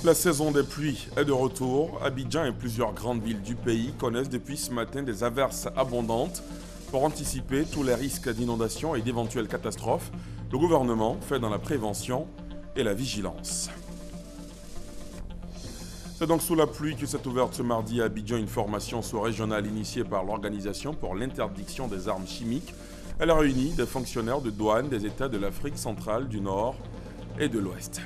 La saison des pluies est de retour. Abidjan et plusieurs grandes villes du pays connaissent depuis ce matin des averses abondantes. Pour anticiper tous les risques d'inondation et d'éventuelles catastrophes, le gouvernement fait dans la prévention et la vigilance. C'est donc sous la pluie que s'est ouverte ce mardi à Abidjan une formation sous-régionale initiée par l'Organisation pour l'interdiction des armes chimiques. Elle a réuni des fonctionnaires de douane des États de l'Afrique centrale, du Nord et de l'Ouest.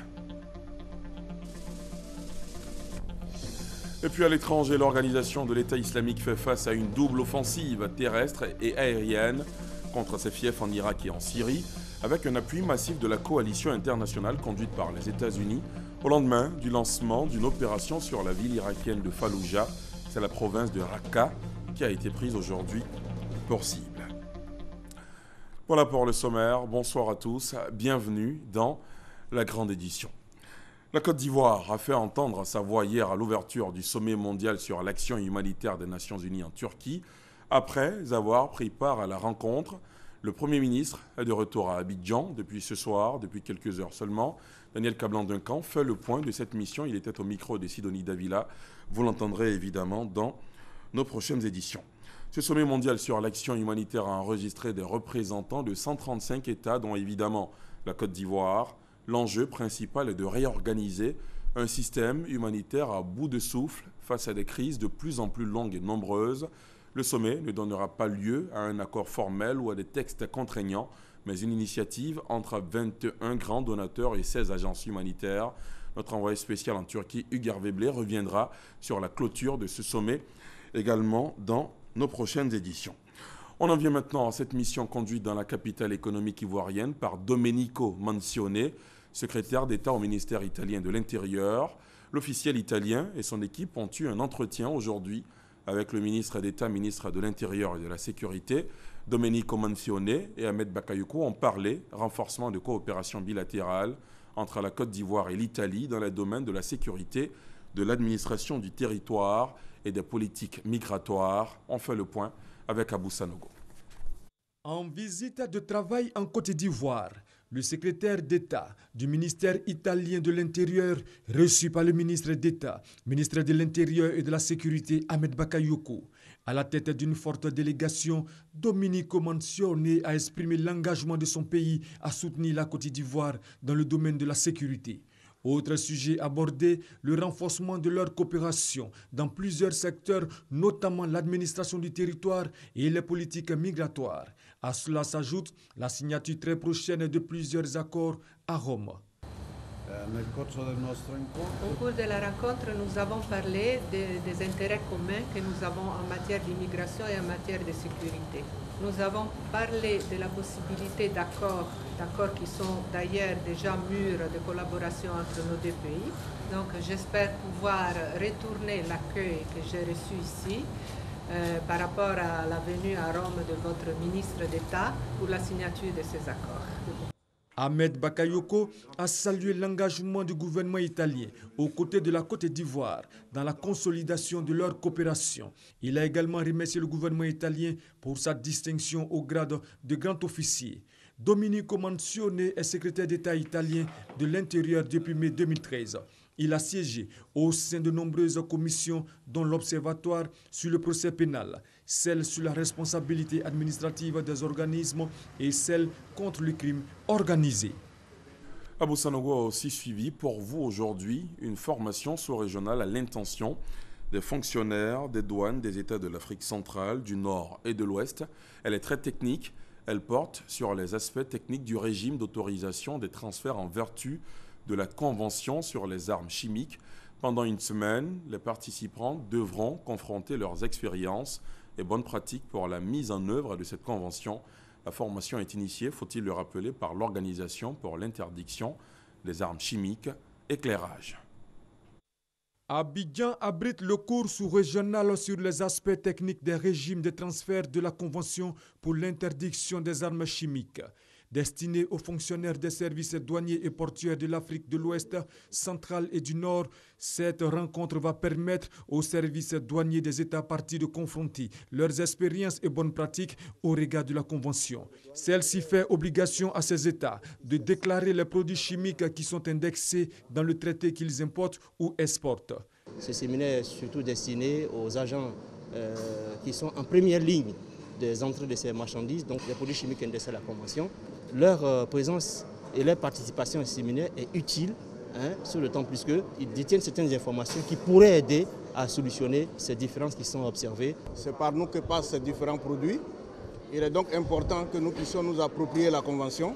Et puis à l'étranger, l'organisation de l'État islamique fait face à une double offensive terrestre et aérienne contre ses fiefs en Irak et en Syrie, avec un appui massif de la coalition internationale conduite par les États-Unis au lendemain du lancement d'une opération sur la ville irakienne de Fallujah. C'est la province de Raqqa qui a été prise aujourd'hui pour cible. Voilà pour le sommaire. Bonsoir à tous. Bienvenue dans la grande édition. La Côte d'Ivoire a fait entendre sa voix hier à l'ouverture du sommet mondial sur l'action humanitaire des Nations Unies en Turquie. Après avoir pris part à la rencontre, le Premier ministre est de retour à Abidjan depuis ce soir, depuis quelques heures seulement. Daniel Kablan-Duncan fait le point de cette mission. Il était au micro de Sidonie Davila. Vous l'entendrez évidemment dans nos prochaines éditions. Ce sommet mondial sur l'action humanitaire a enregistré des représentants de 135 États, dont évidemment la Côte d'Ivoire. L'enjeu principal est de réorganiser un système humanitaire à bout de souffle face à des crises de plus en plus longues et nombreuses. Le sommet ne donnera pas lieu à un accord formel ou à des textes contraignants, mais une initiative entre 21 grands donateurs et 16 agences humanitaires. Notre envoyé spécial en Turquie, Hugues Hervé-Blé, reviendra sur la clôture de ce sommet également dans nos prochaines éditions. On en vient maintenant à cette mission conduite dans la capitale économique ivoirienne par Domenico Mansione, secrétaire d'État au ministère italien de l'Intérieur. L'officiel italien et son équipe ont eu un entretien aujourd'hui avec le ministre d'État, ministre de l'Intérieur et de la Sécurité. Domenico Mansione et Ahmed Bakayoko ont parlé renforcement de coopération bilatérale entre la Côte d'Ivoire et l'Italie dans les domaines de la sécurité, de l'administration du territoire et des politiques migratoires. On fait le point avec Abou Sanogo. En visite de travail en Côte d'Ivoire, le secrétaire d'État du ministère italien de l'Intérieur, reçu par le ministre d'État, ministre de l'Intérieur et de la Sécurité, Ahmed Bakayoko, à la tête d'une forte délégation, Domenico Mansione a exprimé l'engagement de son pays à soutenir la Côte d'Ivoire dans le domaine de la sécurité. Autre sujet abordé, le renforcement de leur coopération dans plusieurs secteurs, notamment l'administration du territoire et les politiques migratoires. À cela s'ajoute la signature très prochaine de plusieurs accords à Rome. Au cours de la rencontre, nous avons parlé des intérêts communs que nous avons en matière d'immigration et en matière de sécurité. Nous avons parlé de la possibilité d'accords qui sont d'ailleurs déjà mûrs de collaboration entre nos deux pays. Donc j'espère pouvoir retourner l'accueil que j'ai reçu ici par rapport à la venue à Rome de votre ministre d'État pour la signature de ces accords. Ahmed Bakayoko a salué l'engagement du gouvernement italien aux côtés de la Côte d'Ivoire dans la consolidation de leur coopération. Il a également remercié le gouvernement italien pour sa distinction au grade de grand officier. Domenico Mansione est secrétaire d'État italien de l'Intérieur depuis mai 2013. Il a siégé au sein de nombreuses commissions, dont l'Observatoire sur le procès pénal, celle sur la responsabilité administrative des organismes et celle contre le crime organisé. Abou Sanogo a aussi suivi pour vous aujourd'hui une formation sous-régionale à l'intention des fonctionnaires des douanes des États de l'Afrique centrale, du Nord et de l'Ouest. Elle est très technique. Elle porte sur les aspects techniques du régime d'autorisation des transferts en vertu de la Convention sur les armes chimiques. Pendant une semaine, les participants devront confronter leurs expériences et bonnes pratiques pour la mise en œuvre de cette convention. La formation est initiée, faut-il le rappeler, par l'Organisation pour l'interdiction des armes chimiques, Éclairage. Abidjan abrite le cours sous-régional sur les aspects techniques des régimes de transfert de la Convention pour l'interdiction des armes chimiques. Destinée aux fonctionnaires des services douaniers et portuaires de l'Afrique de l'Ouest, centrale et du Nord, cette rencontre va permettre aux services douaniers des États parties de confronter leurs expériences et bonnes pratiques au regard de la Convention. Celle-ci fait obligation à ces États de déclarer les produits chimiques qui sont indexés dans le traité qu'ils importent ou exportent. Ce séminaire est surtout destiné aux agents qui sont en première ligne des entrées de ces marchandises, donc les produits chimiques indexés à la Convention. Leur présence et leur participation au séminaire est utile, sur le temps plus qu'ils détiennent certaines informations qui pourraient aider à solutionner ces différences qui sont observées. C'est par nous que passent ces différents produits. Il est donc important que nous puissions nous approprier la Convention,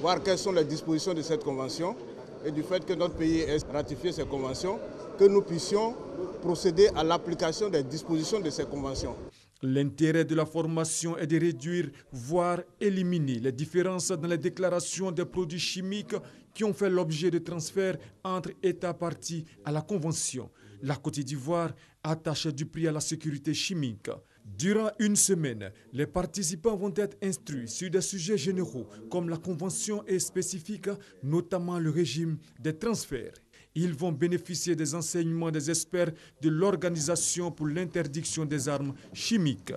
voir quelles sont les dispositions de cette Convention et du fait que notre pays ait ratifié ces conventions, que nous puissions procéder à l'application des dispositions de ces conventions. L'intérêt de la formation est de réduire, voire éliminer les différences dans les déclarations des produits chimiques qui ont fait l'objet de transferts entre États parties à la Convention. La Côte d'Ivoire attache du prix à la sécurité chimique. Durant une semaine, les participants vont être instruits sur des sujets généraux comme la Convention est spécifique, notamment le régime des transferts. Ils vont bénéficier des enseignements des experts de l'Organisation pour l'interdiction des armes chimiques.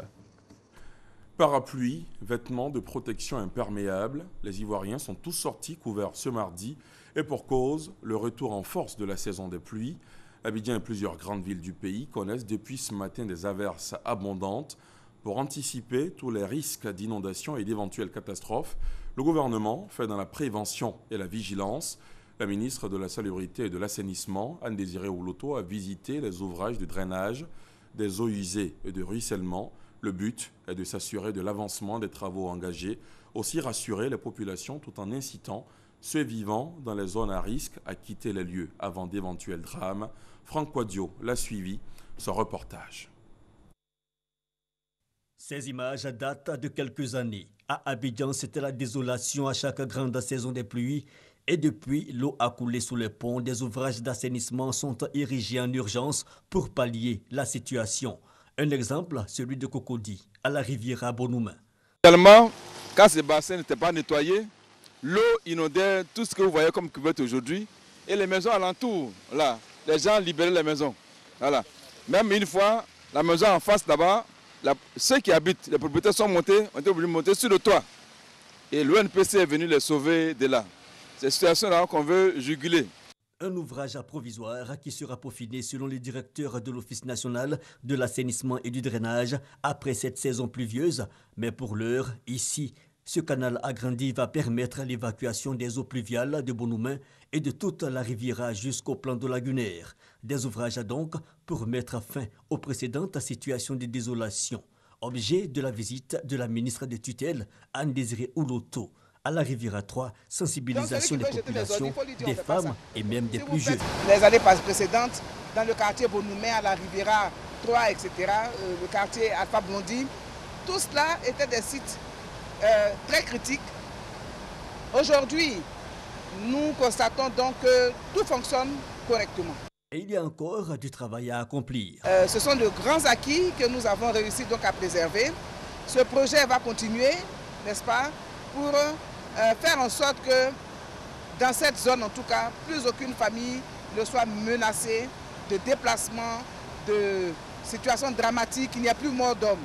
Parapluies, vêtements de protection imperméables, les Ivoiriens sont tous sortis couverts ce mardi et pour cause, le retour en force de la saison des pluies. Abidjan et plusieurs grandes villes du pays connaissent depuis ce matin des averses abondantes. Pour anticiper tous les risques d'inondations et d'éventuelles catastrophes, le gouvernement fait dans la prévention et la vigilance. La ministre de la Salubrité et de l'Assainissement, Anne-Désirée Ouloto, a visité les ouvrages de drainage, des eaux usées et de ruissellement. Le but est de s'assurer de l'avancement des travaux engagés, aussi rassurer les populations tout en incitant ceux vivant dans les zones à risque à quitter les lieux avant d'éventuels drames. Franck Quadio l'a suivi, son reportage. Ces images datent de quelques années. À Abidjan, c'était la désolation à chaque grande saison des pluies. Et depuis, l'eau a coulé sous les ponts. Des ouvrages d'assainissement sont érigés en urgence pour pallier la situation. Un exemple, celui de Cocody, à la rivière Bonoumen. Tellement, quand ces bassins n'étaient pas nettoyés, l'eau inondait tout ce que vous voyez comme cuvette aujourd'hui. Et les maisons alentour, là, les gens libéraient les maisons. Voilà. Même une fois, la maison en face là-bas, ceux qui habitent, les propriétaires sont montés, ont été obligés de monter sur le toit. Et l'ONPC est venu les sauver de là. C'est cette situation-là qu'on veut juguler. Un ouvrage provisoire qui sera peaufiné selon le directeur de l'Office national de l'assainissement et du drainage après cette saison pluvieuse. Mais pour l'heure, ici, ce canal agrandi va permettre l'évacuation des eaux pluviales de Bonoumen et de toute la Riviera jusqu'au plan de lagunaire. Des ouvrages donc pour mettre fin aux précédentes situations de désolation. Objet de la visite de la ministre de tutelle, Anne-Désirée Ouloto. À la Riviera 3, sensibilisation des populations, des femmes et même des plus jeunes. Les années précédentes, dans le quartier Bonoumen, à la Riviera 3, etc., le quartier Alpha Blondie, tout cela était des sites très critiques. Aujourd'hui, nous constatons donc que tout fonctionne correctement. Et il y a encore du travail à accomplir. Ce sont de grands acquis que nous avons réussi donc à préserver. Ce projet va continuer, n'est-ce pas, pour faire en sorte que dans cette zone, en tout cas, plus aucune famille ne soit menacée de déplacement, de situations dramatiques, il n'y a plus mort d'hommes.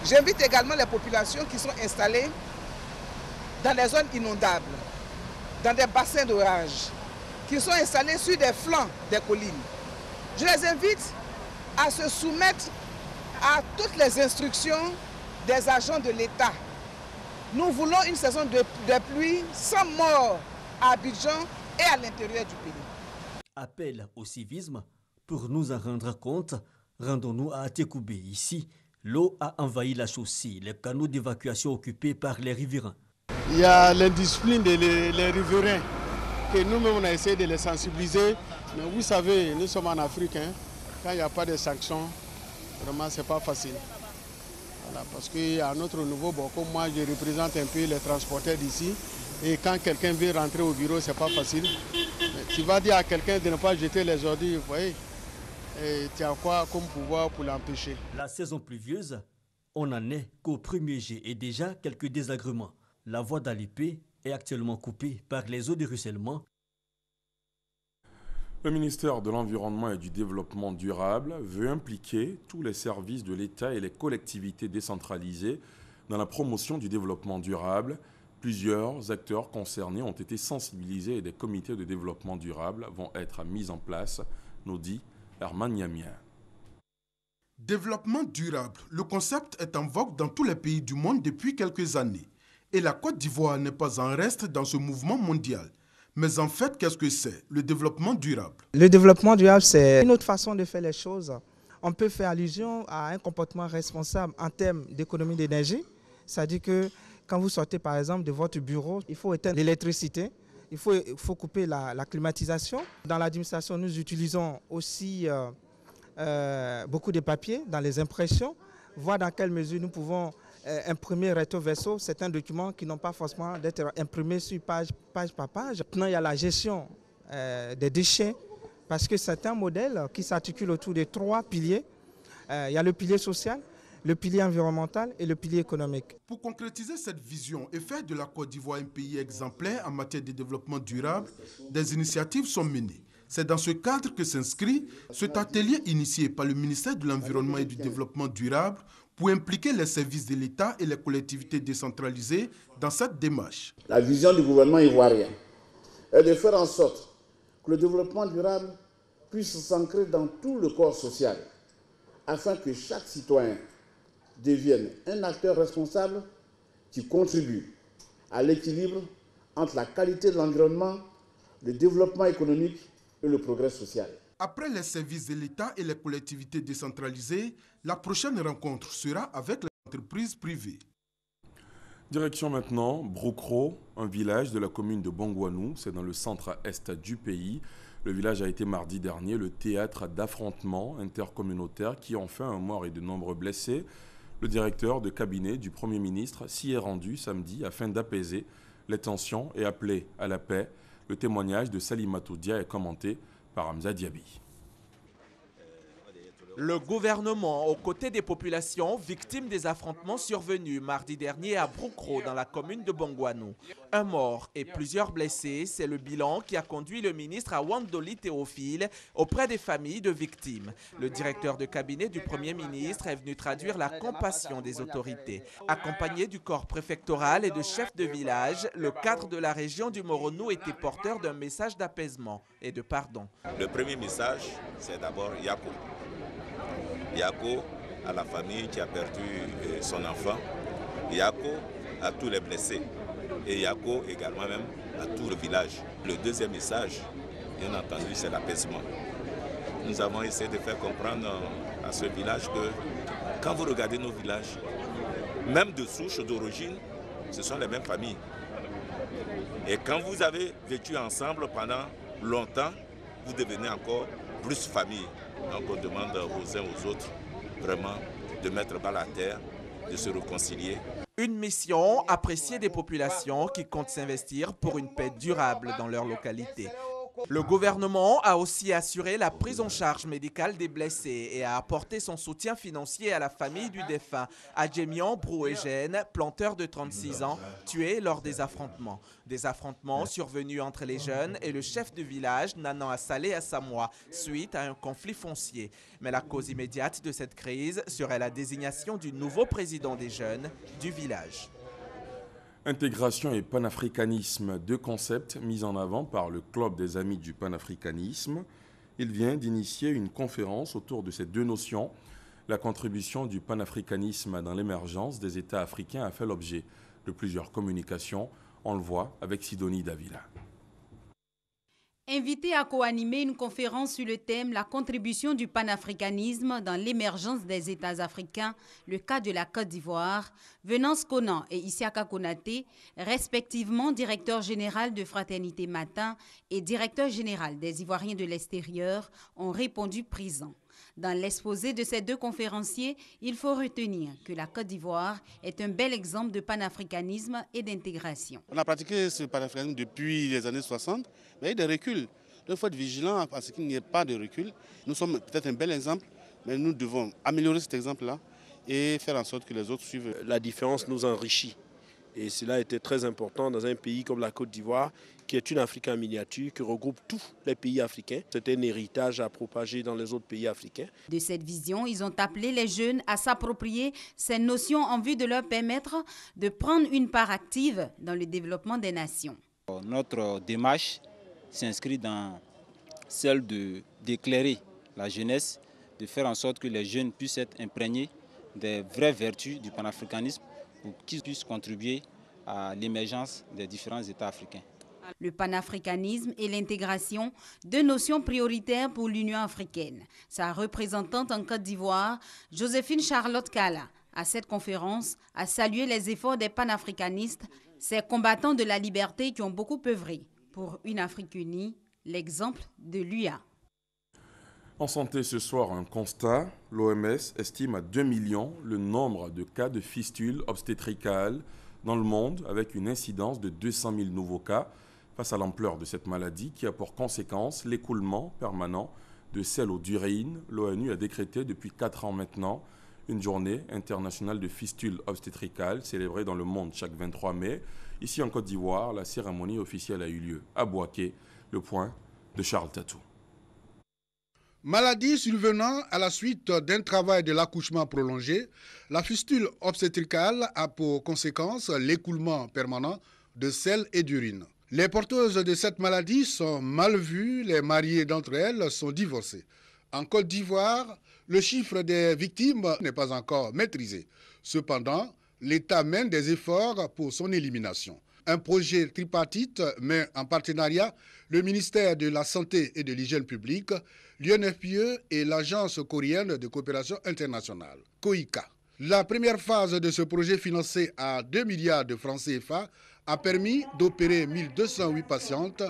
J'invite également les populations qui sont installées dans des zones inondables, dans des bassins d'orage, qui sont installés sur des flancs des collines. Je les invite à se soumettre à toutes les instructions des agents de l'État. Nous voulons une saison de pluie sans mort à Abidjan et à l'intérieur du pays. Appel au civisme, pour nous en rendre compte, rendons-nous à Atekoubé. Ici, l'eau a envahi la chaussée, les canaux d'évacuation occupés par les riverains. Il y a l'indiscipline des riverains, que nous-mêmes on a essayé de les sensibiliser. Mais vous savez, nous sommes en Afrique, quand il n'y a pas de sanctions, vraiment c'est pas facile. Voilà, parce qu'à notre niveau, bon, comme moi je représente un peu les transporteurs d'ici, et quand quelqu'un veut rentrer au bureau, c'est pas facile. Mais tu vas dire à quelqu'un de ne pas jeter les ordures, vous voyez, et tu as quoi comme pouvoir pour l'empêcher? La saison pluvieuse, on n'en est qu'au premier jet et déjà quelques désagréments. La voie d'Alipé est actuellement coupée par les eaux de ruissellement. Le ministère de l'Environnement et du Développement durable veut impliquer tous les services de l'État et les collectivités décentralisées dans la promotion du développement durable. Plusieurs acteurs concernés ont été sensibilisés et des comités de développement durable vont être mis en place, nous dit Herman Niamien. Développement durable, le concept est en vogue dans tous les pays du monde depuis quelques années. Et la Côte d'Ivoire n'est pas en reste dans ce mouvement mondial. Mais en fait, qu'est-ce que c'est, le développement durable? Le développement durable, c'est une autre façon de faire les choses. On peut faire allusion à un comportement responsable en termes d'économie d'énergie. C'est-à-dire que quand vous sortez par exemple de votre bureau, il faut éteindre l'électricité, il faut couper la climatisation. Dans l'administration, nous utilisons aussi beaucoup de papier dans les impressions, voir dans quelle mesure nous pouvons imprimer recto verso certains documents qui n'ont pas forcément d'être imprimés sur page par page. Maintenant, il y a la gestion des déchets, parce que c'est un modèle qui s'articule autour de 3 piliers. Il y a le pilier social, le pilier environnemental et le pilier économique. Pour concrétiser cette vision et faire de la Côte d'Ivoire un pays exemplaire en matière de développement durable, des initiatives sont menées. C'est dans ce cadre que s'inscrit cet atelier initié par le ministère de l'Environnement et du Développement durable pour impliquer les services de l'État et les collectivités décentralisées dans cette démarche. La vision du gouvernement ivoirien est de faire en sorte que le développement durable puisse s'ancrer dans tout le corps social, afin que chaque citoyen devienne un acteur responsable qui contribue à l'équilibre entre la qualité de l'environnement, le développement économique et le progrès social. Après les services de l'État et les collectivités décentralisées, la prochaine rencontre sera avec les entreprises privées. Direction maintenant Broukro, un village de la commune de Bongouanou, c'est dans le centre-est du pays. Le village a été mardi dernier le théâtre d'affrontements intercommunautaires qui ont fait un mort et de nombreux blessés. Le directeur de cabinet du Premier ministre s'y est rendu samedi afin d'apaiser les tensions et appeler à la paix. Le témoignage de Salimatou Dia est commenté par Hamza Diaby. Le gouvernement, aux côtés des populations victimes des affrontements survenus mardi dernier à Broukro, dans la commune de Bongouanou. Un mort et plusieurs blessés, c'est le bilan qui a conduit le ministre Awandoli Théophile auprès des familles de victimes. Le directeur de cabinet du Premier ministre est venu traduire la compassion des autorités. Accompagné du corps préfectoral et de chefs de village, le cadre de la région du Moronou était porteur d'un message d'apaisement et de pardon. Le premier message, c'est d'abord Yako. Yako à la famille qui a perdu son enfant, Yako à tous les blessés et Yako également même à tout le village. Le deuxième message, bien entendu, c'est l'apaisement. Nous avons essayé de faire comprendre à ce village que quand vous regardez nos villages, même de souche, d'origine, ce sont les mêmes familles. Et quand vous avez vécu ensemble pendant longtemps, vous devenez encore plus famille. Donc on demande aux uns aux autres vraiment de mettre bas la terre, de se réconcilier. Une mission appréciée des populations qui comptent s'investir pour une paix durable dans leur localité. Le gouvernement a aussi assuré la prise en charge médicale des blessés et a apporté son soutien financier à la famille du défunt, Adjemian Brouégène, planteur de 36 ans, tué lors des affrontements. Des affrontements survenus entre les jeunes et le chef de village, Nanan Assalé Assamoa, suite à un conflit foncier. Mais la cause immédiate de cette crise serait la désignation du nouveau président des jeunes du village. Intégration et panafricanisme, deux concepts mis en avant par le Club des Amis du panafricanisme. Il vient d'initier une conférence autour de ces deux notions. La contribution du panafricanisme dans l'émergence des États africains a fait l'objet de plusieurs communications. On le voit avec Sidonie Davila. Invité à co-animer une conférence sur le thème « La contribution du panafricanisme dans l'émergence des États africains, le cas de la Côte d'Ivoire », Venance Conan et Isiaka Konaté, respectivement directeur général de Fraternité Matin et directeur général des Ivoiriens de l'extérieur, ont répondu présents. Dans l'exposé de ces deux conférenciers, il faut retenir que la Côte d'Ivoire est un bel exemple de panafricanisme et d'intégration. On a pratiqué ce panafricanisme depuis les années 60, mais il y a des reculs. Il faut être vigilant à ce qu'il n'y ait pas de recul. Nous sommes peut-être un bel exemple, mais nous devons améliorer cet exemple-là et faire en sorte que les autres suivent. La différence nous enrichit. Et cela a été très important dans un pays comme la Côte d'Ivoire, qui est une Afrique en miniature, qui regroupe tous les pays africains. C'est un héritage à propager dans les autres pays africains. De cette vision, ils ont appelé les jeunes à s'approprier ces notions en vue de leur permettre de prendre une part active dans le développement des nations. Notre démarche s'inscrit dans celle d'éclairer la jeunesse, de faire en sorte que les jeunes puissent être imprégnés des vraies vertus du panafricanisme pour qu'ils puissent contribuer à l'émergence des différents États africains. Le panafricanisme et l'intégration, deux notions prioritaires pour l'Union africaine. Sa représentante en Côte d'Ivoire, Joséphine Charlotte Kala, à cette conférence, a salué les efforts des panafricanistes, ces combattants de la liberté qui ont beaucoup œuvré pour une Afrique unie, l'exemple de l'UA. En santé ce soir, un constat, l'OMS estime à 2 millions le nombre de cas de fistules obstétricales dans le monde, avec une incidence de 200 000 nouveaux cas. Face à l'ampleur de cette maladie qui a pour conséquence l'écoulement permanent de sel ou d'urine, l'ONU a décrété depuis 4 ans maintenant une journée internationale de fistules obstétricales célébrée dans le monde chaque 23 mai. Ici en Côte d'Ivoire, la cérémonie officielle a eu lieu à Bouaké. Le point de Charles Tatou. Maladie survenant à la suite d'un travail de l'accouchement prolongé, la fistule obstétricale a pour conséquence l'écoulement permanent de sel et d'urine. Les porteuses de cette maladie sont mal vues, les mariés d'entre elles sont divorcés. En Côte d'Ivoire, le chiffre des victimes n'est pas encore maîtrisé. Cependant, l'État mène des efforts pour son élimination. Un projet tripartite met en partenariat le ministère de la Santé et de l'Hygiène publique, l'UNFPE et l'Agence coréenne de coopération internationale, COICA. La première phase de ce projet financé à 2 milliards de francs CFA a permis d'opérer 1208 patientes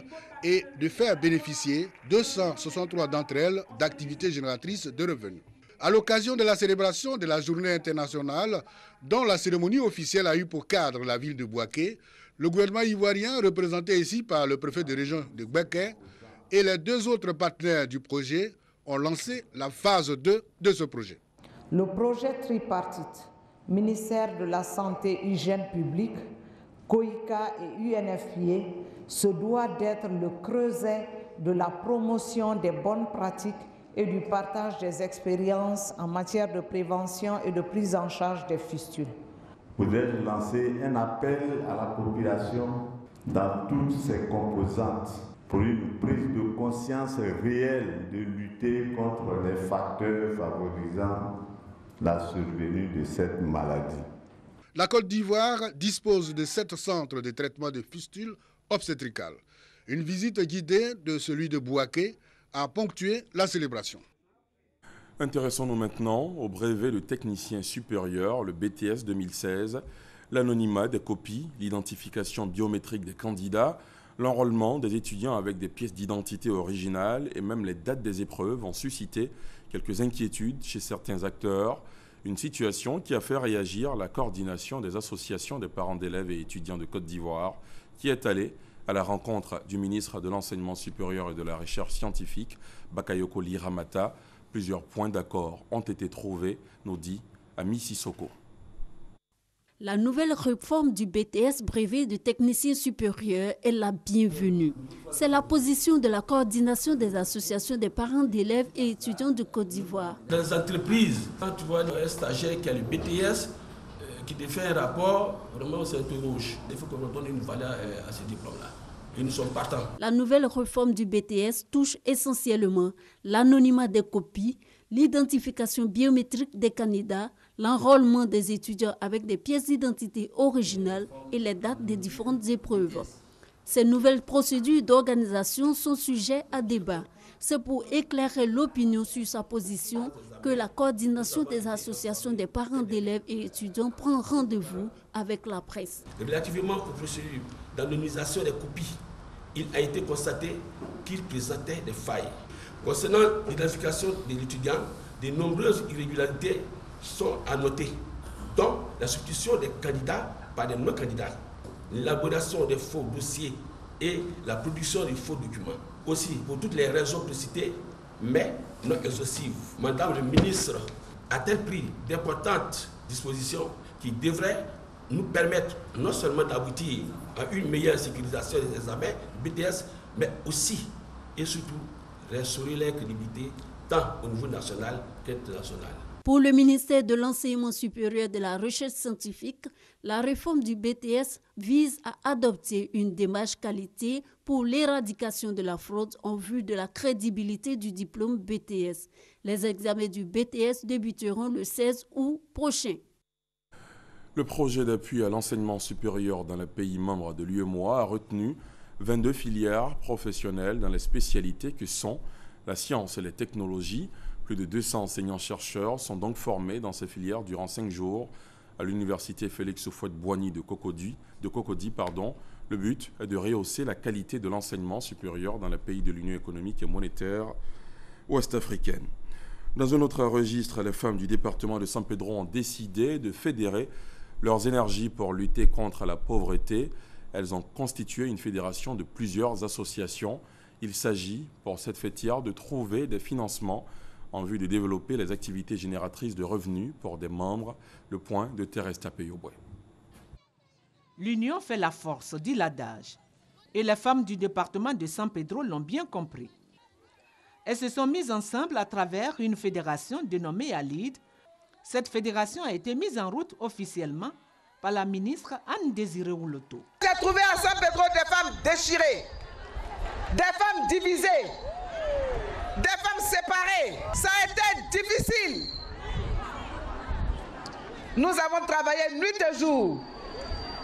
et de faire bénéficier 263 d'entre elles d'activités génératrices de revenus. À l'occasion de la célébration de la journée internationale, dont la cérémonie officielle a eu pour cadre la ville de Bouaké, le gouvernement ivoirien, représenté ici par le préfet de région de Bouaké, et les 2 autres partenaires du projet ont lancé la phase 2 de ce projet. Le projet tripartite, ministère de la Santé et Hygiène publique, COICA et UNFPA, se doit d'être le creuset de la promotion des bonnes pratiques et du partage des expériences en matière de prévention et de prise en charge des fistules. Voudrais-je lancer un appel à la population dans toutes ses composantes pour une prise de conscience réelle de lutter contre les facteurs favorisant la survenue de cette maladie. La Côte d'Ivoire dispose de 7 centres de traitement de fistules obstétricales. Une visite guidée de celui de Bouaké a ponctué la célébration. Intéressons-nous maintenant au brevet de technicien supérieur, le BTS 2016, l'anonymat des copies, l'identification biométrique des candidats, l'enrôlement des étudiants avec des pièces d'identité originales et même les dates des épreuves ont suscité quelques inquiétudes chez certains acteurs. Une situation qui a fait réagir la coordination des associations des parents d'élèves et étudiants de Côte d'Ivoire, qui est allée à la rencontre du ministre de l'Enseignement supérieur et de la Recherche scientifique, Bakayoko Liramata. Plusieurs points d'accord ont été trouvés, nous dit Ami Sissoko. La nouvelle réforme du BTS brevet de technicien supérieur est la bienvenue. C'est la position de la coordination des associations des parents d'élèves et étudiants de Côte d'Ivoire. Dans les entreprises, quand tu vois un stagiaire qui a le BTS, qui te fait un rapport, vraiment c'est un peu rouge. Il faut qu'on donne une valeur à ce diplôme-là. Et nous sommes partants. La nouvelle réforme du BTS touche essentiellement l'anonymat des copies, l'identification biométrique des candidats, l'enrôlement des étudiants avec des pièces d'identité originales et les dates des différentes épreuves. Ces nouvelles procédures d'organisation sont sujets à débat. C'est pour éclairer l'opinion sur sa position que la coordination des associations des parents d'élèves et étudiants prend rendez-vous avec la presse. Relativement aux procédures d'anonymisation des copies, il a été constaté qu'il présentait des failles. Concernant l'identification de l'étudiant, de nombreuses irrégularités sont à noter, dont la substitution des candidats par des non-candidats, l'élaboration des faux dossiers et la production de faux documents. Aussi, pour toutes les raisons précitées, mais non exhaustives, Madame le ministre a-t-elle pris d'importantes dispositions qui devraient nous permettre non seulement d'aboutir à une meilleure sécurisation des examens BTS, mais aussi et surtout restaurer leur crédibilité tant au niveau national qu'international. Pour le ministère de l'Enseignement supérieur et de la Recherche scientifique, la réforme du BTS vise à adopter une démarche qualité pour l'éradication de la fraude en vue de la crédibilité du diplôme BTS. Les examens du BTS débuteront le 16 août prochain. Le projet d'appui à l'enseignement supérieur dans les pays membres de l'UEMOA a retenu 22 filières professionnelles dans les spécialités que sont la science et les technologies. Plus de 200 enseignants-chercheurs sont donc formés dans ces filières durant 5 jours à l'université Félix Houphouët-Boigny de Cocody. Le but est de rehausser la qualité de l'enseignement supérieur dans les pays de l'Union économique et monétaire ouest-africaine. Dans un autre registre, les femmes du département de San Pedro ont décidé de fédérer leurs énergies pour lutter contre la pauvreté. Elles ont constitué une fédération de plusieurs associations. Il s'agit pour cette fêtière de trouver des financements en vue de développer les activités génératrices de revenus pour des membres. Le point de Thérèse Tapeyoboué. L'union fait la force, dit l'adage. Et les femmes du département de San Pedro l'ont bien compris. Elles se sont mises ensemble à travers une fédération dénommée ALID. Cette fédération a été mise en route officiellement par la ministre Anne-Désirée Ouloto. J'ai trouvé à San Pedro des femmes déchirées, des femmes divisées, des femmes séparées. Ça a été difficile. Nous avons travaillé nuit et jour.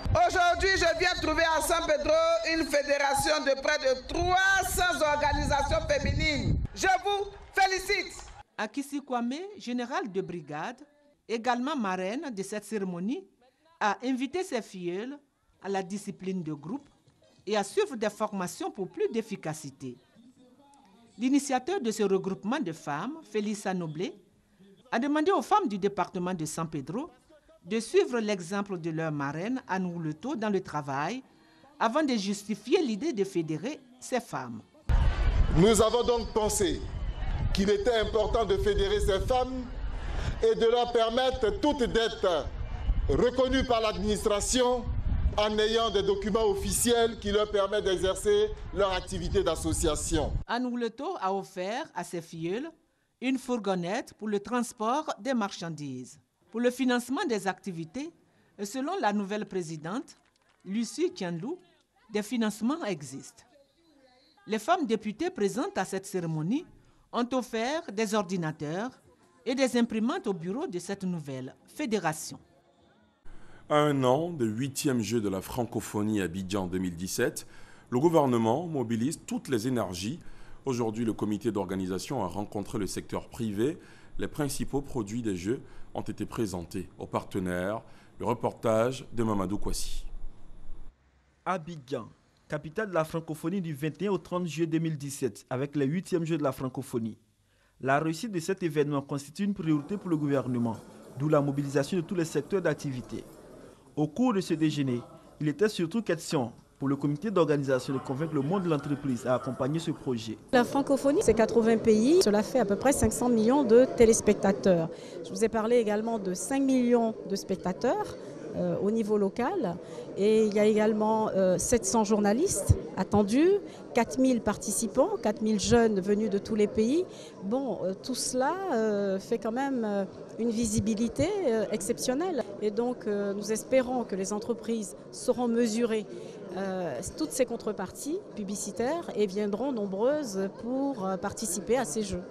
Aujourd'hui, je viens trouver à San Pedro une fédération de près de 300 organisations féminines. Je vous félicite. Akissi Kwame, général de brigade, également marraine de cette cérémonie, a invité ses filleuls à la discipline de groupe et à suivre des formations pour plus d'efficacité. L'initiateur de ce regroupement de femmes, Félissa Noblé, a demandé aux femmes du département de San Pedro de suivre l'exemple de leur marraine Anne Ouloto dans le travail avant de justifier l'idée de fédérer ces femmes. Nous avons donc pensé qu'il était important de fédérer ces femmes et de leur permettre toutes d'être reconnues par l'administration en ayant des documents officiels qui leur permettent d'exercer leur activité d'association. Anne Ouloto a offert à ses filleuls une fourgonnette pour le transport des marchandises. Pour le financement des activités, selon la nouvelle présidente, Lucie Tianlou, des financements existent. Les femmes députées présentes à cette cérémonie ont offert des ordinateurs et des imprimantes au bureau de cette nouvelle fédération. À un an des 8e Jeux de la francophonie à Abidjan 2017, le gouvernement mobilise toutes les énergies. Aujourd'hui, le comité d'organisation a rencontré le secteur privé. Les principaux produits des Jeux ont été présentés aux partenaires. Le reportage de Mamadou Kwasi. Abidjan, capitale de la francophonie du 21 au 30 juillet 2017, avec les 8e Jeux de la francophonie. La réussite de cet événement constitue une priorité pour le gouvernement, d'où la mobilisation de tous les secteurs d'activité. Au cours de ce déjeuner, il était surtout question pour le comité d'organisation de convaincre le monde de l'entreprise à accompagner ce projet. La francophonie, c'est 80 pays. Cela fait à peu près 500 millions de téléspectateurs. Je vous ai parlé également de 5 millions de spectateurs au niveau local. Et il y a également 700 journalistes attendus, 4000 participants, 4000 jeunes venus de tous les pays. Bon, tout cela fait quand même une visibilité exceptionnelle. Et donc, nous espérons que les entreprises sauront mesurer toutes ces contreparties publicitaires et viendront nombreuses pour participer à ces Jeux.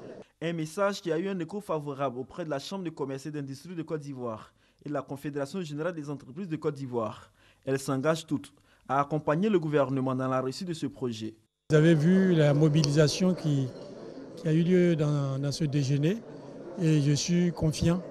Un message qui a eu un écho favorable auprès de la Chambre de commerce et d'industrie de Côte d'Ivoire et de la Confédération générale des entreprises de Côte d'Ivoire. Elles s'engagent toutes à accompagner le gouvernement dans la réussite de ce projet. Vous avez vu la mobilisation qui a eu lieu dans ce déjeuner et je suis confiant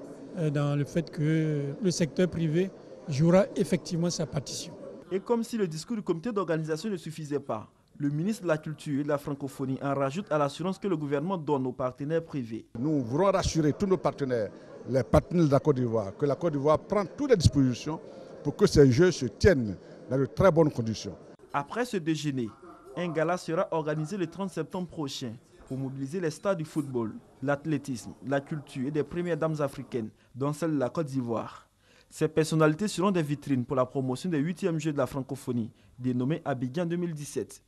dans le fait que le secteur privé jouera effectivement sa partition. Et comme si le discours du comité d'organisation ne suffisait pas, le ministre de la Culture et de la Francophonie en rajoute à l'assurance que le gouvernement donne aux partenaires privés. Nous voulons rassurer tous nos partenaires, les partenaires de la Côte d'Ivoire, que la Côte d'Ivoire prend toutes les dispositions pour que ces Jeux se tiennent dans de très bonnes conditions. Après ce déjeuner, un gala sera organisé le 30 septembre prochain pour mobiliser les stars du football, l'athlétisme, la culture et des premières dames africaines, dont celle de la Côte d'Ivoire. Ces personnalités seront des vitrines pour la promotion des 8e Jeux de la francophonie, dénommés Abidjan 2017.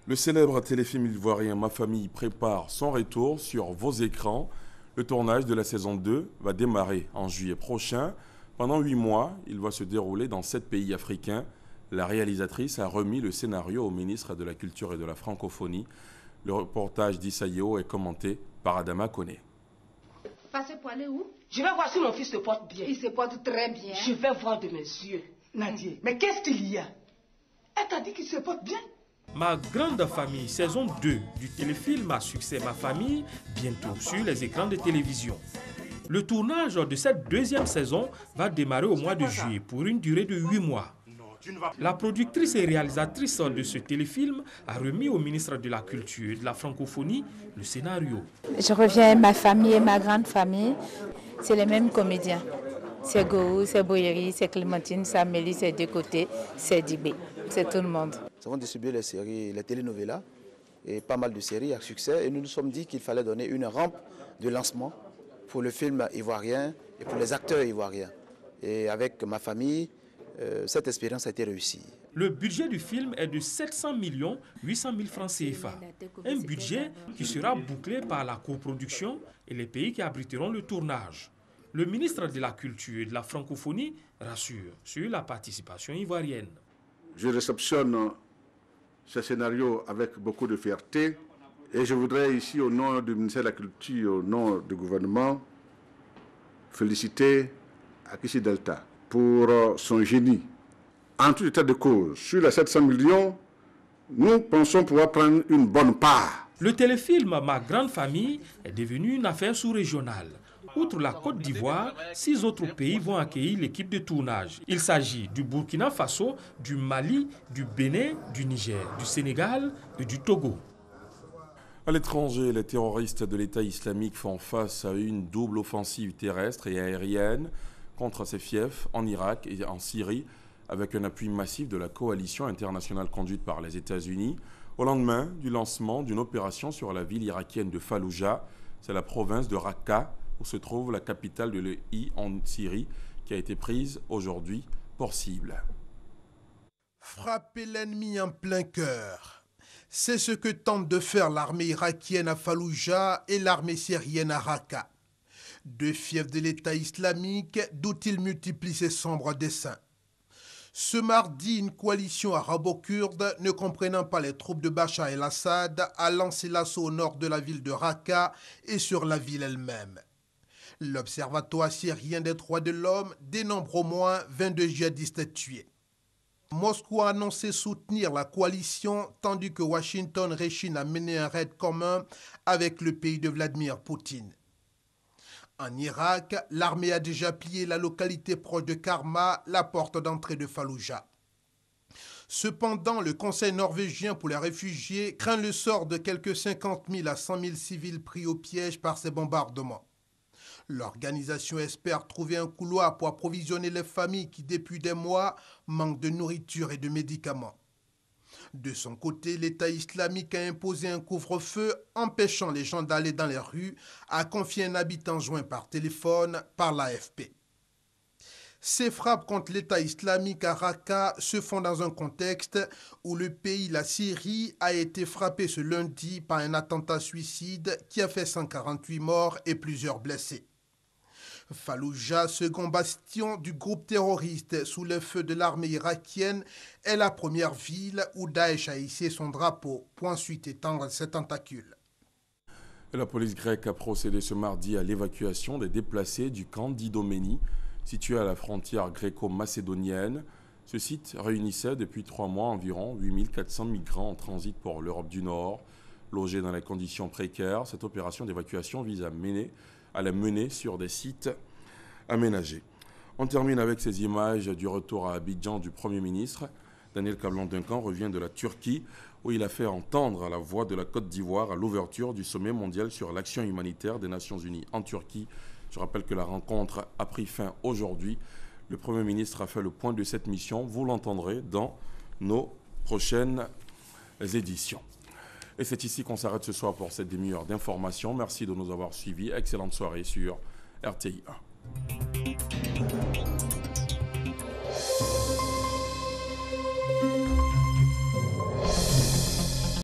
Le célèbre téléfilm ivoirien Ma famille prépare son retour sur vos écrans. Le tournage de la saison 2 va démarrer en juillet prochain. Pendant 8 mois, il va se dérouler dans 7 pays africains. La réalisatrice a remis le scénario au ministre de la Culture et de la Francophonie. Le reportage d'Issaïo est commenté par Adama Koné. Passez pour aller où? Je vais voir si mon fils se porte bien. Il se porte très bien. Je vais voir de mes yeux. Nadia, mais qu'est-ce qu'il y a? Elle t'a dit qu'il se porte bien? Ma grande famille, saison 2 du téléfilm à succès Ma famille, bientôt sur les écrans de télévision. Le tournage de cette 2e saison va démarrer au mois de juillet pour une durée de 8 mois. La productrice et réalisatrice de ce téléfilm a remis au ministre de la Culture et de la Francophonie le scénario. Je reviens à ma famille et ma grande famille, c'est les mêmes comédiens. C'est Gou, c'est Boyeri, c'est Clémentine, c'est Amélie, c'est Décoté, c'est Dibé, c'est tout le monde. Nous avons distribué les séries, les telenovelas et pas mal de séries à succès et nous nous sommes dit qu'il fallait donner une rampe de lancement pour le film ivoirien et pour les acteurs ivoiriens. Et avec ma famille, cette expérience a été réussie. Le budget du film est de 700 800 000 francs CFA. Un budget qui sera bouclé par la coproduction et les pays qui abriteront le tournage. Le ministre de la Culture et de la Francophonie rassure sur la participation ivoirienne. Je réceptionne ce scénario avec beaucoup de fierté et je voudrais ici, au nom du ministère de la Culture, au nom du gouvernement, féliciter Akishi Delta pour son génie. En tout état de cause, sur les 700 millions, nous pensons pouvoir prendre une bonne part. Le téléfilm Ma grande famille est devenu une affaire sous-régionale. Outre la Côte d'Ivoire, 6 autres pays vont accueillir l'équipe de tournage. Il s'agit du Burkina Faso, du Mali, du Bénin, du Niger, du Sénégal et du Togo. À l'étranger, les terroristes de l'État islamique font face à une double offensive terrestre et aérienne contre ses fiefs en Irak et en Syrie, avec un appui massif de la coalition internationale conduite par les États-Unis, au lendemain du lancement d'une opération sur la ville irakienne de Falloujah. C'est la province de Raqqa, où se trouve la capitale de l'EI en Syrie, qui a été prise aujourd'hui pour cible. Frapper l'ennemi en plein cœur. C'est ce que tente de faire l'armée irakienne à Falloujah et l'armée syrienne à Raqqa. Deux fiefs de l'État islamique, d'où il multiplie ses sombres desseins. Ce mardi, une coalition arabo-kurde ne comprenant pas les troupes de Bachar el-Assad a lancé l'assaut au nord de la ville de Raqqa et sur la ville elle-même. L'Observatoire syrien des droits de l'homme dénombre au moins 22 djihadistes tués. Moscou a annoncé soutenir la coalition tandis que Washington réchine à mener un raid commun avec le pays de Vladimir Poutine. En Irak, l'armée a déjà pillé la localité proche de Karma, la porte d'entrée de Falloujah. Cependant, le Conseil norvégien pour les réfugiés craint le sort de quelques 50 000 à 100 000 civils pris au piège par ces bombardements. L'organisation espère trouver un couloir pour approvisionner les familles qui, depuis des mois, manquent de nourriture et de médicaments. De son côté, l'État islamique a imposé un couvre-feu empêchant les gens d'aller dans les rues, a confié un habitant joint par téléphone par l'AFP. Ces frappes contre l'État islamique à Raqqa se font dans un contexte où le pays, la Syrie, a été frappé ce lundi par un attentat suicide qui a fait 148 morts et plusieurs blessés. Falloujah, second bastion du groupe terroriste sous le feu de l'armée irakienne, est la première ville où Daesh a hissé son drapeau pour ensuite étendre ses tentacules. La police grecque a procédé ce mardi à l'évacuation des déplacés du camp d'Idoménie, situé à la frontière gréco-macédonienne. Ce site réunissait depuis 3 mois environ 8400 migrants en transit pour l'Europe du Nord. Logés dans des conditions précaires, cette opération d'évacuation vise à la mener sur des sites aménagés. On termine avec ces images du retour à Abidjan du Premier ministre. Daniel Kablan-Duncan revient de la Turquie, où il a fait entendre la voix de la Côte d'Ivoire à l'ouverture du sommet mondial sur l'action humanitaire des Nations Unies en Turquie. Je rappelle que la rencontre a pris fin aujourd'hui. Le Premier ministre a fait le point de cette mission. Vous l'entendrez dans nos prochaines éditions. Et c'est ici qu'on s'arrête ce soir pour cette demi-heure d'information. Merci de nous avoir suivis. Excellente soirée sur RTI 1.